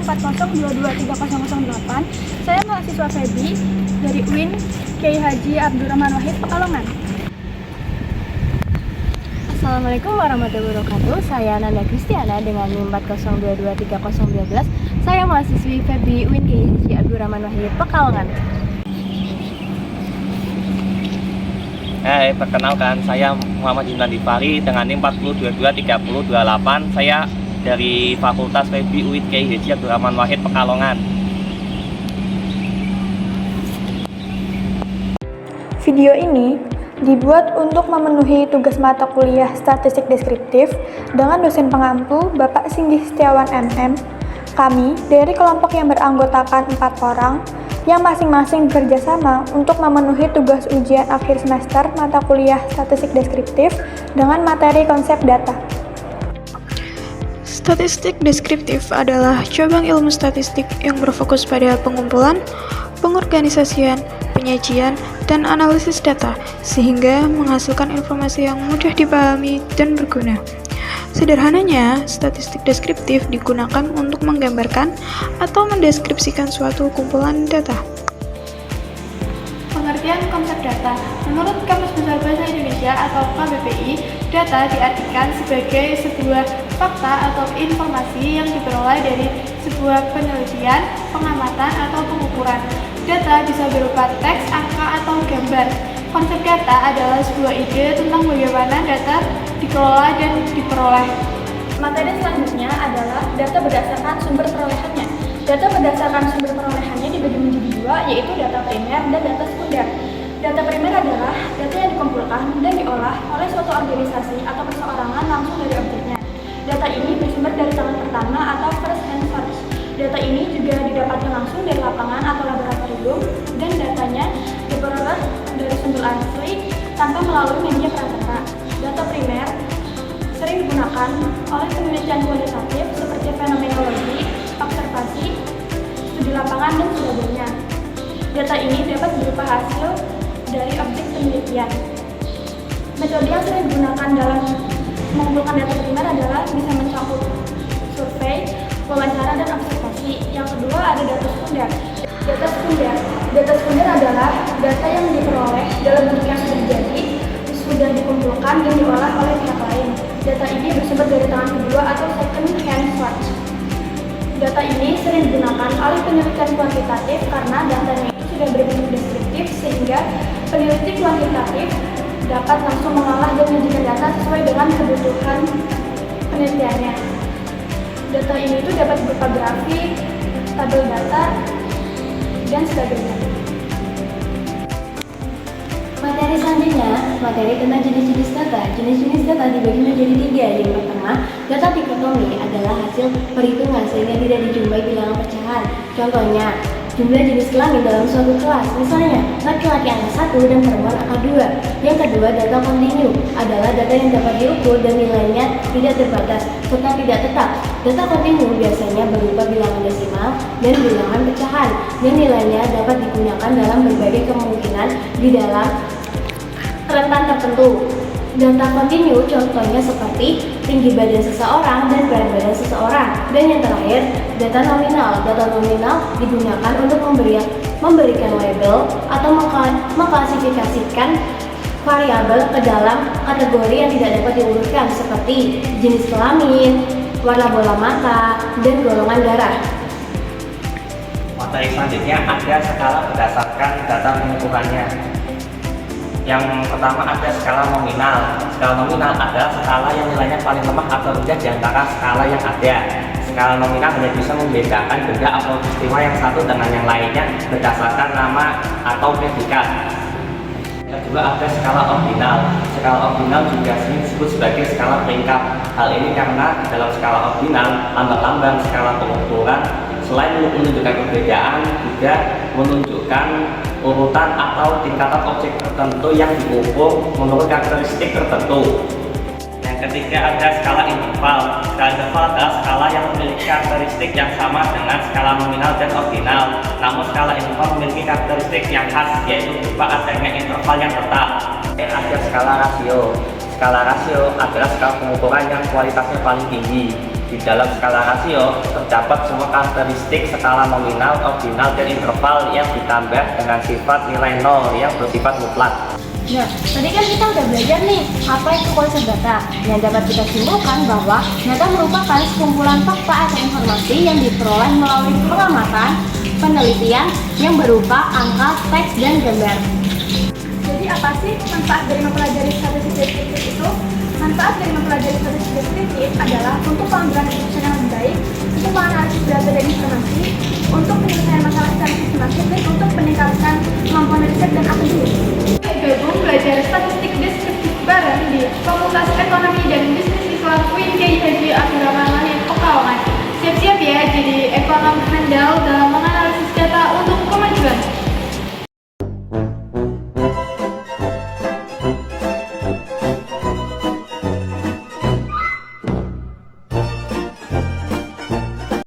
40223008. Saya mahasiswa Febi dari UIN Kiai Haji Abdurrahman Wahid Pekalongan. Assalamualaikum warahmatullahi wabarakatuh. Saya Nanda Kristiana dengan NIM 40223012. Saya mahasiswi Febi UIN Kiai Haji Abdurrahman Wahid Pekalongan. Hai, perkenalkan saya Muhammad Jinandi Fari dengan NIM 40223028. Saya dari Fakultas Febi UIN Kiai Haji Abdurrahman Wahid Pekalongan. Video ini dibuat untuk memenuhi tugas mata kuliah Statistik Deskriptif dengan dosen pengampu Bapak Singgih Setiawan MM. Kami dari kelompok yang beranggotakan 4 orang yang masing-masing bekerja sama untuk memenuhi tugas ujian akhir semester mata kuliah Statistik Deskriptif dengan materi konsep data. Statistik deskriptif adalah cabang ilmu statistik yang berfokus pada pengumpulan, pengorganisasian, penyajian, dan analisis data, sehingga menghasilkan informasi yang mudah dipahami dan berguna. Sederhananya, statistik deskriptif digunakan untuk menggambarkan atau mendeskripsikan suatu kumpulan data. Pengertian konsep data. Menurut Kamus Besar Bahasa Indonesia atau KBBI, data diartikan sebagai sebuah fakta atau informasi yang diperoleh dari sebuah penelitian, pengamatan, atau pengukuran. Data bisa berupa teks, angka, atau gambar. Konsep data adalah sebuah ide tentang bagaimana data dikelola dan diperoleh. Materi selanjutnya adalah data berdasarkan sumber perolehannya. Data berdasarkan sumber perolehannya dibagi menjadi dua, yaitu data primer dan data sekunder. Data primer adalah data yang dikumpulkan dan diolah oleh suatu organisasi atau perseorangan langsung dari objeknya. Data ini bersumber dari tangan pertama atau first hand source. Data ini juga didapatkan langsung dari lapangan atau laboratorium, dan datanya diperoleh dari sumber asli tanpa melalui media perantara. Data primer sering digunakan oleh penelitian kualitatif seperti fenomenologi, observasi, studi lapangan, dan sebagainya. Data ini dapat berupa hasil dari objek penelitian. Metode yang sering digunakan dalam mengumpulkan data primer adalah bisa mencakup survei, wawancara, dan observasi. Yang kedua ada data sekunder. Data sekunder adalah data yang diperoleh dalam bentuk yang sudah dikumpulkan dan diolah oleh pihak lain. Data ini bersumber dari tangan kedua atau second hand source. Data ini sering digunakan oleh penelitian kuantitatif karena datanya itu sudah berbentuk deskriptif, sehingga peneliti kuantitatif dapat langsung mengolah dan menyajikan data sesuai dengan kebutuhan penelitiannya. Data ini itu dapat berupa grafik, tabel data, dan sebagainya. Materi selanjutnya, materi tentang jenis-jenis data. Jenis-jenis data dibagi menjadi 3. Yang pertama, data dikotomi adalah hasil perhitungan sehingga tidak dijumpai bilangan pecahan. Contohnya, jumlah jenis kelamin dalam suatu kelas, misalnya laki-laki angka 1 dan perempuan angka 2. Yang kedua, data kontinu adalah data yang dapat diukur dan nilainya tidak terbatas serta tidak tetap. Data kontinu biasanya berupa bilangan desimal dan bilangan pecahan, dan nilainya dapat digunakan dalam berbagai kemungkinan di dalam rentan tertentu. Data kontinu contohnya seperti tinggi badan seseorang dan berat badan seseorang. Dan yang terakhir, data nominal. Data nominal digunakan untuk memberikan label atau mengklasifikasikan variabel ke dalam kategori yang tidak dapat diurutkan seperti jenis kelamin, warna bola mata, dan golongan darah. Materi selanjutnya ada skala berdasarkan data pengukurannya. Yang pertama ada skala nominal. Skala nominal adalah skala yang nilainya paling lemah atau rendah di antara skala yang ada. Skala nominal hanya bisa membedakan benda atau peristiwa yang satu dengan yang lainnya berdasarkan nama atau predikat. Yang kedua ada skala ordinal. Skala ordinal juga sering disebut sebagai skala peringkat. Hal ini karena dalam skala ordinal, lambang-lambang skala pengukuran selain menunjukkan perbedaan juga menunjukkan urutan atau tingkatan objek tertentu yang diukur menurut karakteristik tertentu. Yang ketiga ada skala interval. Skala interval adalah skala yang memiliki karakteristik yang sama dengan skala nominal dan ordinal. Namun skala interval memiliki karakteristik yang khas, yaitu berupa adanya interval yang tetap. Dan ada skala rasio. Skala rasio adalah skala pengukuran yang kualitasnya paling tinggi. Di dalam skala rasio terdapat semua karakteristik skala nominal, ordinal, dan interval yang ditambah dengan sifat nilai nol yang bersifat mutlak. Nah, tadi kan kita udah belajar nih apa itu konsep data. Yang dapat kita simpulkan bahwa data merupakan sekumpulan fakta atau informasi yang diperoleh melalui pengamatan, penelitian yang berupa angka, teks, dan gambar. Jadi apa sih manfaat dari mempelajari statistik deskriptif itu? Manfaat dari mempelajari statistik deskriptif adalah untuk pengambilan keputusan yang lebih baik, untuk menganalisis data dan informasi, untuk penyelesaian masalah secara sistematis, dan untuk meningkatkan kemampuan riset dan akademik. Gabung belajar statistik deskriptif bareng di Fakultas Ekonomi dan Bisnis Islam UIN Kiai Haji Abdurrahman Pekalongan. Siap-siap ya jadi ekonom handal dalam